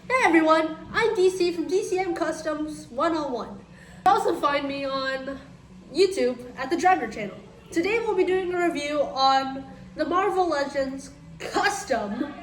Hey everyone, I'm DC from DCM Customs 101. You can also find me on YouTube at the Driver channel. Today we'll be doing a review on the Marvel Legends Custom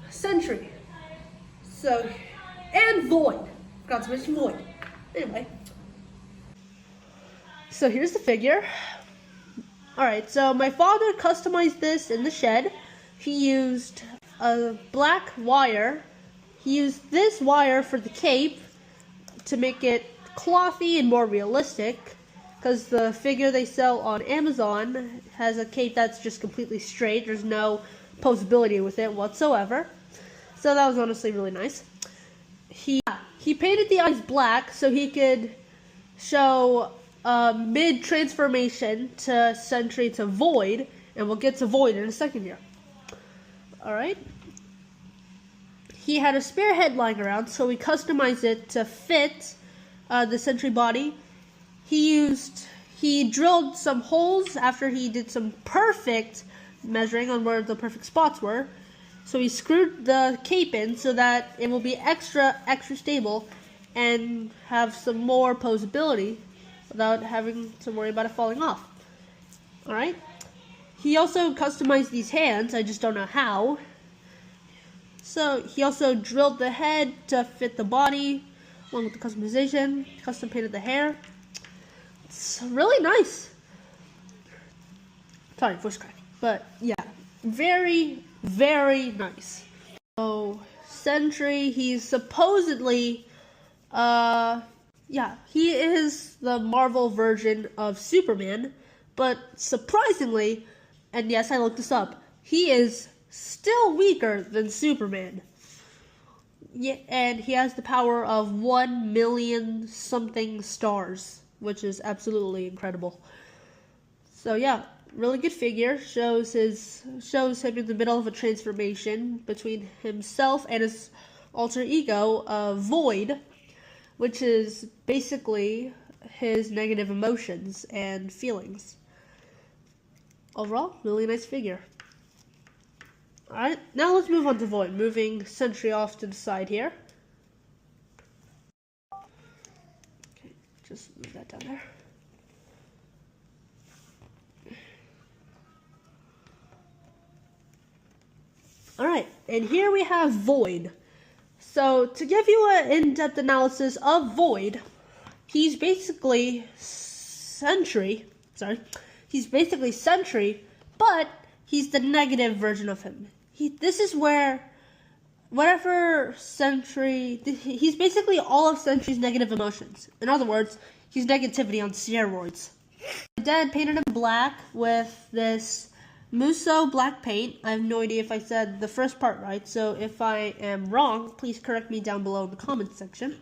Sentry. And Void. Forgot to mention Void. Anyway. So here's the figure. Alright, so my father customized this in the shed. He used a black wire. He used this wire for the cape to make it clothy and more realistic, because the figure they sell on Amazon has a cape that's just completely straight. There's no posability with it whatsoever. So that was honestly really nice. He painted the eyes black so he could show mid-transformation to Sentry to Void, and we'll get to Void in a second here. Alright. He had a spare head lying around, so we customized it to fit the Sentry body. He drilled some holes after he did some perfect measuring on where the perfect spots were. So he screwed the cape in so that it will be extra stable and have some more posability without having to worry about it falling off. Alright. He also customized these hands, I just don't know how. So he also drilled the head to fit the body, along with the customization, custom painted the hair. It's really nice. Sorry, voice cracking. But yeah, very, very nice. So Sentry, he's supposedly, he is the Marvel version of Superman, but surprisingly, and yes, I looked this up, he is still weaker than Superman. Yeah, and he has the power of 1 million something stars, which is absolutely incredible. So yeah, really good figure. Shows him in the middle of a transformation between himself and his alter ego, Void, which is basically his negative emotions and feelings. Overall, really nice figure. Alright, now let's move on to Void, moving Sentry off to the side here. Okay, just move that down there. Alright, and here we have Void. So, to give you an in-depth analysis of Void, he's basically Sentry, but he's the negative version of him. This is where whatever Sentry, he's basically all of Sentry's negative emotions. In other words, he's negativity on steroids. My dad painted him black with this Musso black paint. I have no idea if I said the first part right, so if I am wrong, please correct me down below in the comments section.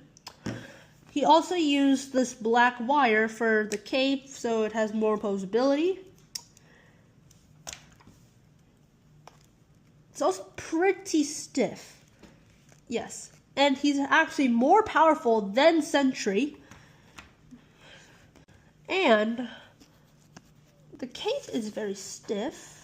He also used this black wire for the cape, so it has more posability. It's also pretty stiff. Yes. And he's actually more powerful than Sentry. And the cape is very stiff.